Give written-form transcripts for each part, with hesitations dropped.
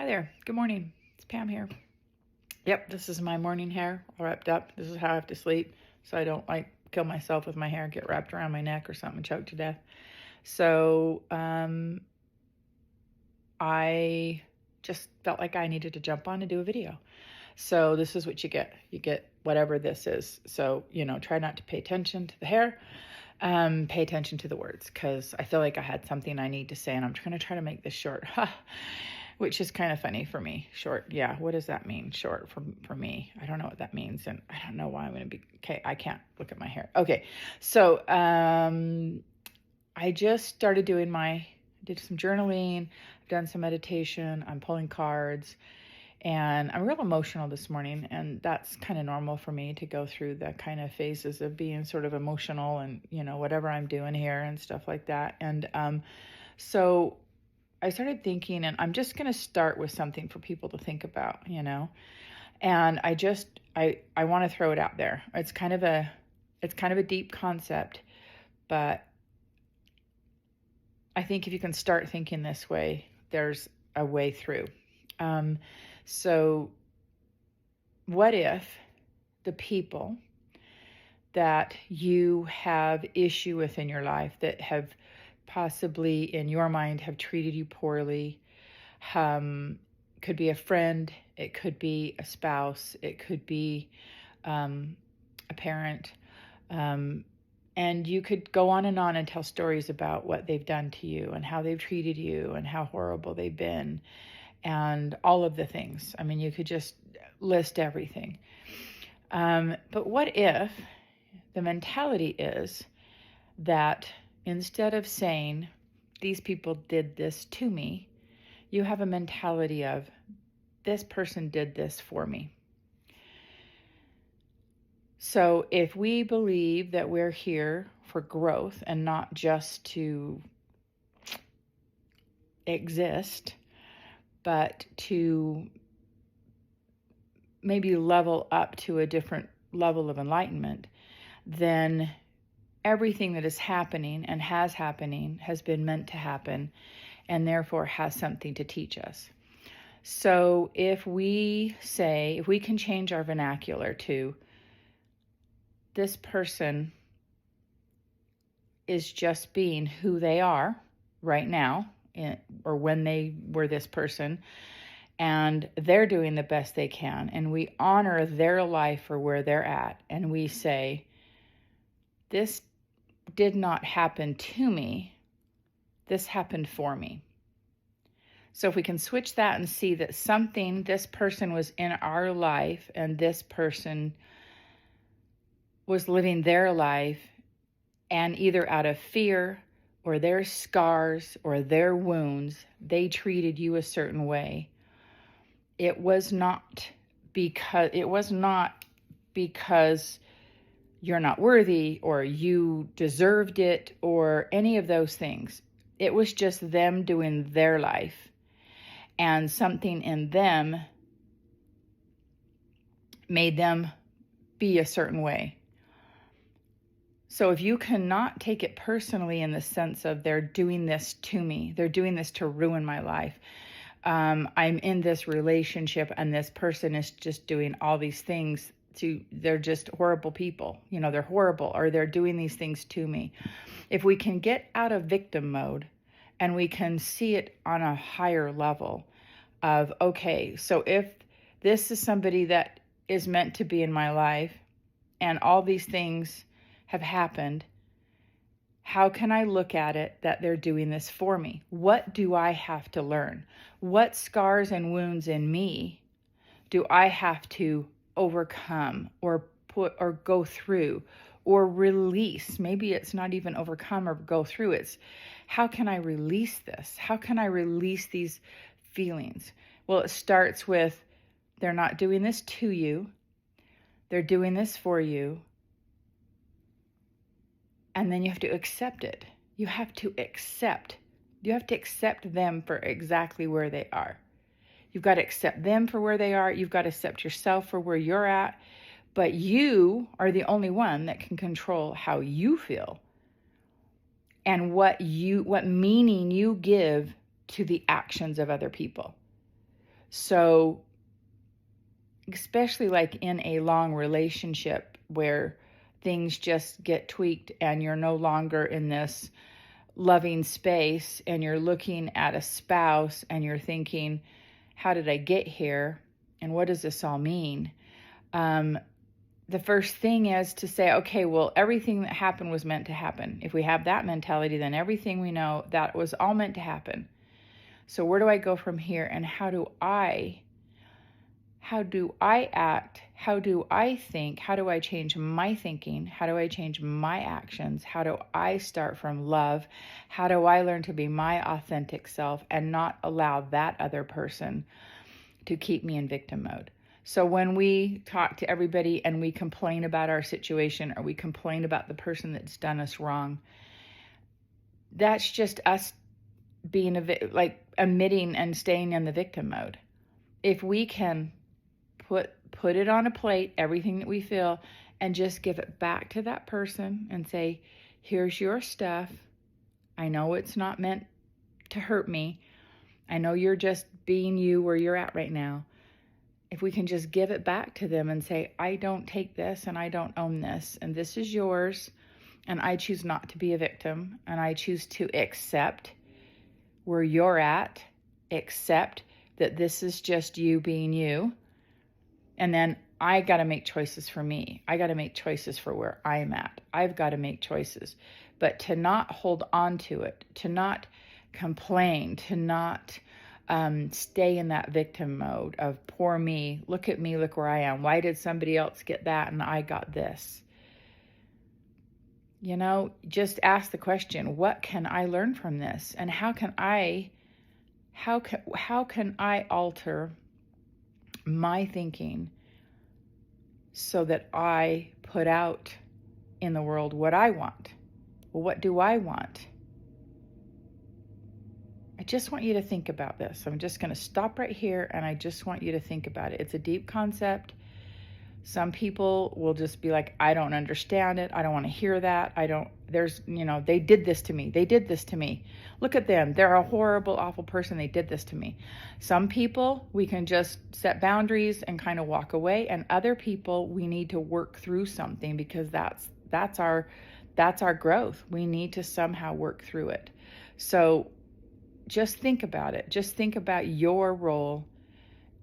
there. Good morning. It's Pam here. Yep, this is my morning hair all wrapped up. This is how I have to sleep so I don't kill myself with my hair, get wrapped around my neck or something, choke to death. So I just felt like I needed to jump on and do a video. So this is what you get. You get whatever this is. So, try not to pay attention to the hair. Pay attention to the words, because I feel like I had something I need to say, and I'm going to try to make this short, which is kind of funny for me. Short. Yeah. What does that mean? Short for me. I don't know what that means. And I don't know why I'm going to be, okay. I can't look at my hair. Okay. So, I just started did some journaling. I've done some meditation. I'm pulling cards. And I'm real emotional this morning, and that's kind of normal for me to go through the kind of phases of being sort of emotional and, whatever I'm doing here and stuff like that. And so I started thinking, and I'm just going to start with something for people to think about, and I want to throw it out there. It's kind of a deep concept, but I think if you can start thinking this way, there's a way through. So what if the people that you have issue with in your life, that have possibly in your mind have treated you poorly, could be a friend, it could be a spouse, it could be a parent, and you could go on and tell stories about what they've done to you and how they've treated you and how horrible they've been. And all of the things. I mean, you could just list everything. But what if the mentality is that instead of saying, these people did this to me, you have a mentality of, this person did this for me. So if we believe that we're here for growth and not just to exist, but to maybe level up to a different level of enlightenment, then everything that is happening and has been meant to happen, and therefore has something to teach us. So if we can change our vernacular to, this person is just being who they are right now, or when they were this person, and they're doing the best they can, and we honor their life for where they're at, and we say, this did not happen to me, this happened for me. So if we can switch that and see that this person was in our life, and this person was living their life, and either out of fear or their scars or their wounds, they treated you a certain way. It was not because you're not worthy or you deserved it or any of those things. It was just them doing their life, and something in them made them be a certain way. So if you cannot take it personally in the sense of, they're doing this to me, they're doing this to ruin my life, I'm in this relationship and this person is just doing all these things they're just horrible people, they're horrible, or they're doing these things to me. If we can get out of victim mode and we can see it on a higher level of, okay, so if this is somebody that is meant to be in my life and all these things have happened, how can I look at it that they're doing this for me? What do I have to learn? What scars and wounds in me do I have to overcome or go through or release? Maybe it's not even overcome or go through. It's, how can I release this? How can I release these feelings? Well, it starts with, they're not doing this to you. They're doing this for you. And then you have to accept it. You have to accept them for exactly where they are. You've got to accept them for where they are. You've got to accept yourself for where you're at. But you are the only one that can control how you feel and what meaning you give to the actions of other people. So, especially like in a long relationship where things just get tweaked and you're no longer in this loving space and you're looking at a spouse and you're thinking, how did I get here? And what does this all mean? The first thing is to say, okay, well, everything that happened was meant to happen. If we have that mentality, then everything we know, that was all meant to happen. So where do I go from here? And how do I act? How do I think? How do I change my thinking? How do I change my actions? How do I start from love? How do I learn to be my authentic self and not allow that other person to keep me in victim mode? So when we talk to everybody and we complain about our situation, or we complain about the person that's done us wrong, that's just us being emitting and staying in the victim mode. If we can put it on a plate, everything that we feel, and just give it back to that person and say, here's your stuff. I know it's not meant to hurt me. I know you're just being you where you're at right now. If we can just give it back to them and say, I don't take this and I don't own this, and this is yours, and I choose not to be a victim, and I choose to accept where you're at, accept that this is just you being you, and then I got to make choices for me. I got to make choices for where I'm at. I've got to make choices. But to not hold on to it, to not complain, to not stay in that victim mode of poor me, look at me, look where I am. Why did somebody else get that and I got this? You know, just ask the question, what can I learn from this? And how can I alter my thinking so that I put out in the world what I want? Well, what do I want? I just want you to think about this. I'm just going to stop right here and I just want you to think about it. It's a deep concept. Some people will just be like, I don't understand it. I don't want to hear that. They did this to me. They did this to me. Look at them. They're a horrible, awful person. They did this to me. Some people, we can just set boundaries and kind of walk away. And other people, we need to work through something because that's our growth. We need to somehow work through it. So just think about it. Just think about your role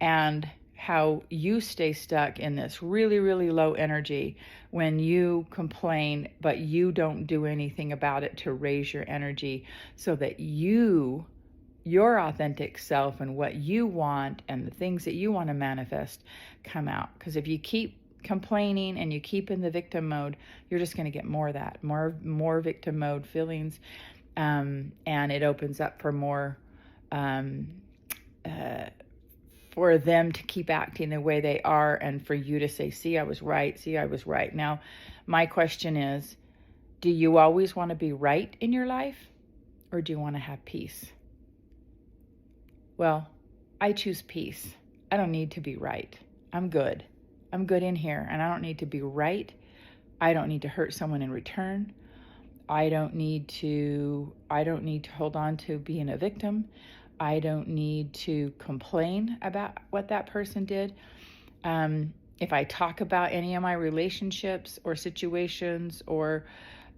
and how you stay stuck in this really, really low energy when you complain, but you don't do anything about it to raise your energy so that your authentic self and what you want and the things that you want to manifest come out. Because if you keep complaining and you keep in the victim mode, you're just going to get more of that, more victim mode feelings. And it opens up for more, for them to keep acting the way they are and for you to say, see, I was right. Now, my question is, do you always want to be right in your life or do you want to have peace? Well, I choose peace. I don't need to be right. I'm good. I'm good in here and I don't need to be right. I don't need to hurt someone in return. I don't need to hold on to being a victim. I don't need to complain about what that person did. If I talk about any of my relationships or situations or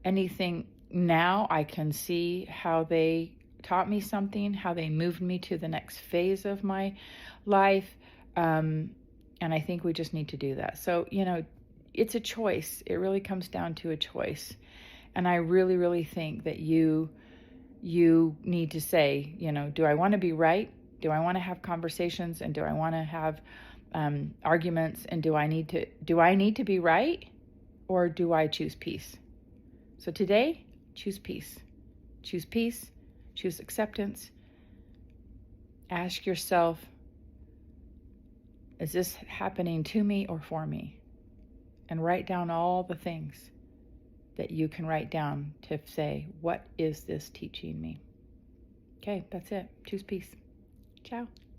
anything now, I can see how they taught me something, how they moved me to the next phase of my life. And I think we just need to do that. So, it's a choice. It really comes down to a choice. And I really, really think that you need to say, do I want to be right? Do I want to have conversations? And do I want to have arguments? And do I need to be right? Or do I choose peace? So today, choose peace. Choose peace. Choose acceptance. Ask yourself, is this happening to me or for me? And write down all the things that you can write down to say, what is this teaching me? Okay, that's it. Choose peace. Ciao.